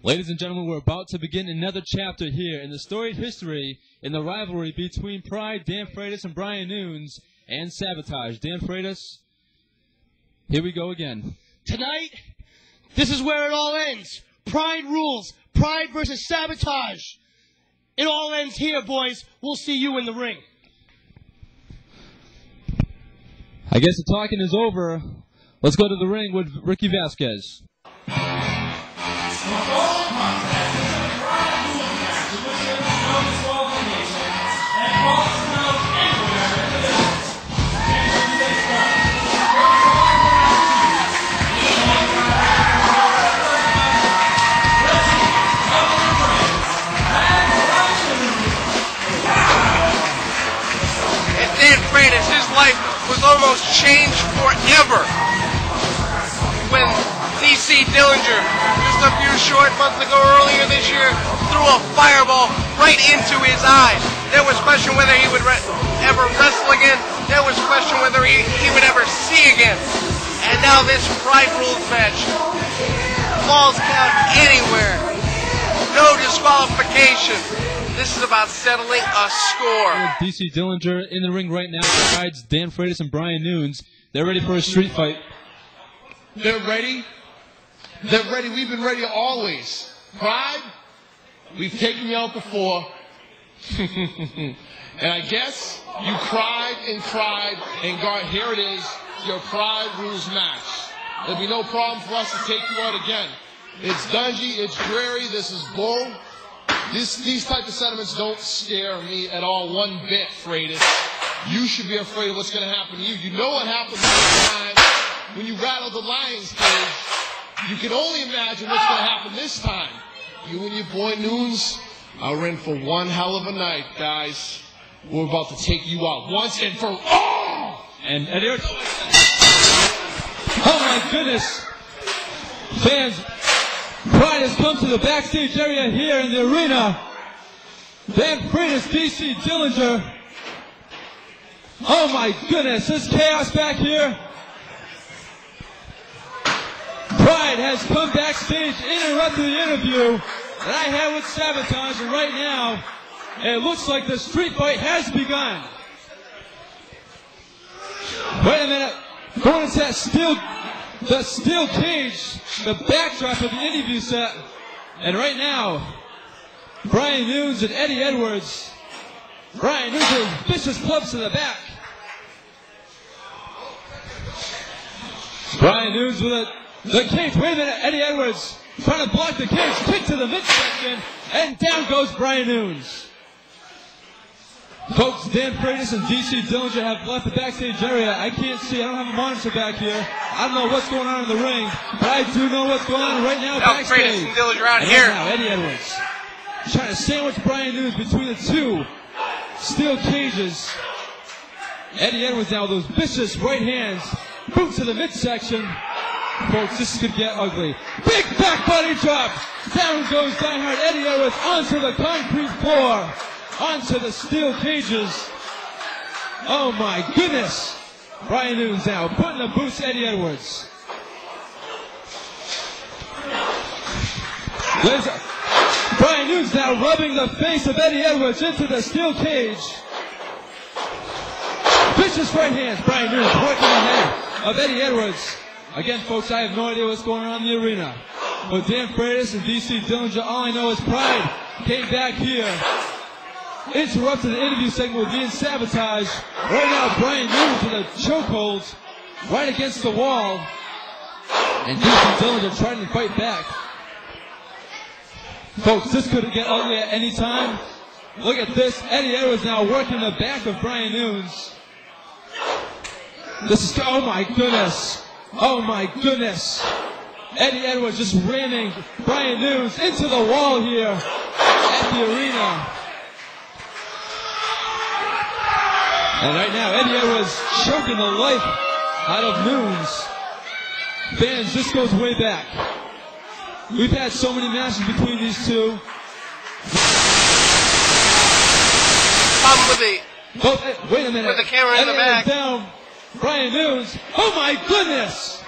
Ladies and gentlemen, we're about to begin another chapter here in the storied history in the rivalry between Pride, Dan Freitas, and Brian Nunes, and Sabotage. Dan Freitas, here we go again. Tonight, this is where it all ends. Pride rules. Pride versus Sabotage. It all ends here, boys. We'll see you in the ring. I guess the talking is over. Let's go to the ring with Ricky Vasquez. His life was almost changed forever when D.C. Dillinger, just a few short months ago earlier this year, threw a fireball right into his eye. There was question whether he would ever wrestle again. There was question whether he would ever see again. And now this Pride Rules match. Falls count anywhere. No disqualification. This is about settling a score. D.C. Dillinger in the ring right now besides Dan Freitas and Brian Nunes. They're ready for a street fight. They're ready. They're ready. We've been ready always. Pride, we've taken you out before. And I guess you cried, and God, here it is, your Pride Rules match. There'll be no problem for us to take you out again. It's dungy, it's dreary, this is bull. These type of sentiments don't scare me at all one bit, Freitas. You should be afraid of what's going to happen to you. You know what happened last time when you rattled the lion's cage. You can only imagine what's going to happen this time. You and your boy Nunes are in for one hell of a night, guys. We're about to take you out once and for all. And Eddie, oh my goodness, fans. Pride has come to the backstage area here in the arena. Dan Freitas, D.C. Dillinger. Oh my goodness, there's chaos back here. Pride has come backstage, interrupted the interview that I had with Sabotage, and right now, it looks like the street fight has begun. Wait a minute, going into the steel cage, the backdrop of the interview set. And right now, Brian Nunes and Eddie Edwards. Brian Nunes with vicious clubs to the back. Brian Nunes with the cage. Wait a minute, Eddie Edwards trying to block the cage. Kick to the midsection, and down goes Brian Nunes. Folks, Dan Freitas and D.C. Dillinger have left the backstage area. I can't see. I don't have a monitor back here. I don't know what's going on in the ring, but I do know what's going on right now backstage. Freitas and Dillinger out here. Now, Eddie Edwards trying to sandwich Brian Nunes between the two steel cages. Eddie Edwards now with those vicious right hands. Boot to the midsection. Folks, this could get ugly. Big back body drop. Down goes diehard Eddie Edwards onto the concrete floor. Onto the steel cages. Oh my goodness. Brian Nunes now putting the boots to Eddie Edwards. Brian Nunes now rubbing the face of Eddie Edwards into the steel cage. Vicious right hands. Brian Nunes working the head of Eddie Edwards. Again, folks, I have no idea what's going on in the arena. But Dan Freitas and D.C. Dillinger, all I know is Pride came back here. Interrupted the interview segment with me and Sabotage. Right now, Brian Nunes with a chokehold right against the wall. And D.C. Dillinger trying to fight back. Folks, this could get ugly at any time. Look at this. Eddie Edwards now working the back of Brian Nunes. This is, oh my goodness. Oh my goodness. Eddie Edwards just ramming Brian Nunes into the wall here at the arena. And right now, Eddie Edwards choking the life out of Nunes. Fans, this goes way back. We've had so many matches between these two. Wait a minute. With the camera in the back. Down. Brian Nunes. Oh my goodness!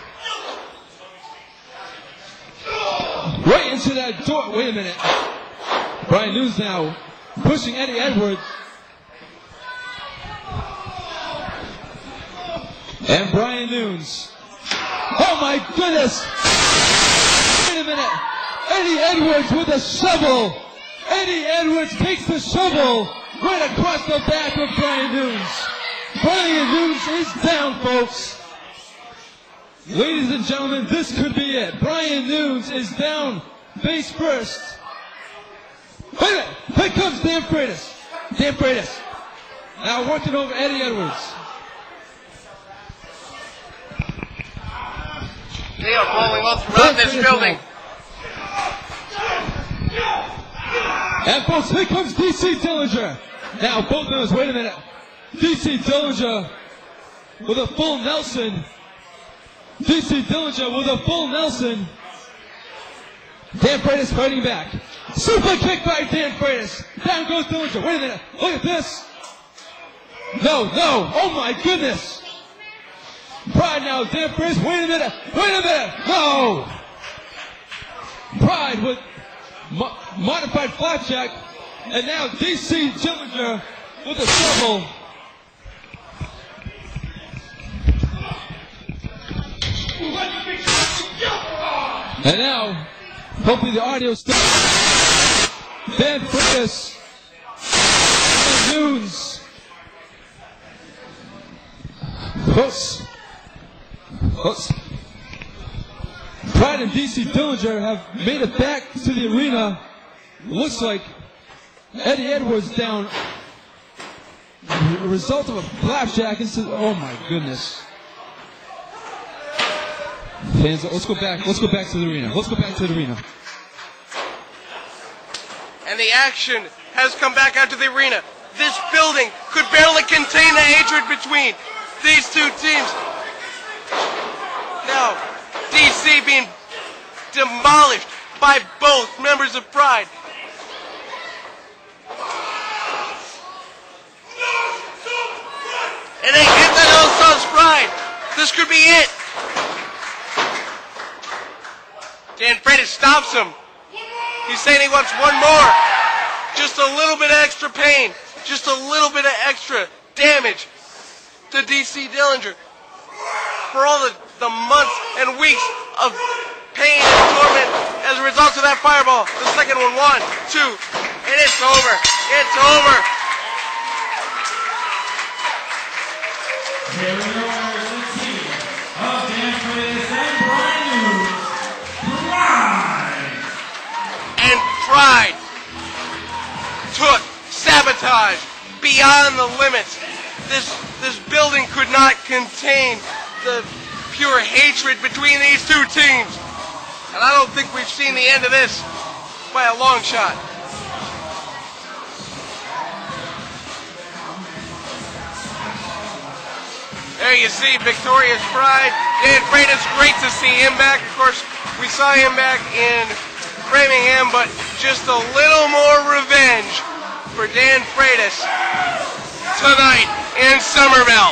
Right into that door. Wait a minute. Brian Nunes now pushing Eddie Edwards. And Brian Nunes. Oh my goodness! Wait a minute. Eddie Edwards with a shovel. Eddie Edwards takes the shovel right across the back of Brian Nunes. Brian Nunes is down, folks. Ladies and gentlemen, this could be it. Brian Nunes is down face first. Wait a minute. Here comes Dan Freitas. Dan Freitas. Now working over Eddie Edwards. They are rolling all throughout this building. And folks, here comes DC Dillinger. Now both members, wait a minute. DC Dillinger with a full Nelson. DC Dillinger with a full Nelson. Dan Freitas fighting back. Super kick by Dan Freitas. Down goes Dillinger. Wait a minute. Look at this. No, no. Oh my goodness. Pride now. Dan Freitas. Wait a minute. Wait a minute. No. Pride with modified flapjack. And now DC Dillinger with a shovel. And now, hopefully the audio stops. Dan Freitas and Nunes. Close. Pride and DC Dillinger have made it back to the arena. Looks like Eddie Edwards down. The result of a flapjack. Oh my goodness. Fans, let's go back to the arena. Let's go back to the arena. And the action has come back out to the arena. This building could barely contain the hatred between these two teams. Now, DC being demolished by both members of Pride. And they hit the no-sauce Pride. This could be it. Dan Freitas stops him. He's saying he wants one more. Just a little bit of extra pain. Just a little bit of extra damage to DC Dillinger. For all the months and weeks of pain and torment as a result of that fireball. The second one, 1, 2, and it's over. It's over. Here we are, the team of Dan Freitas and Brian Nunes. And Pride took Sabotage beyond the limits. This building could not contain the pure hatred between these two teams. And I don't think we've seen the end of this by a long shot. There you see victorious Pride. Dan Freitas, great to see him back. Of course, we saw him back in Framingham, but just a little more revenge for Dan Freitas tonight in Somerville.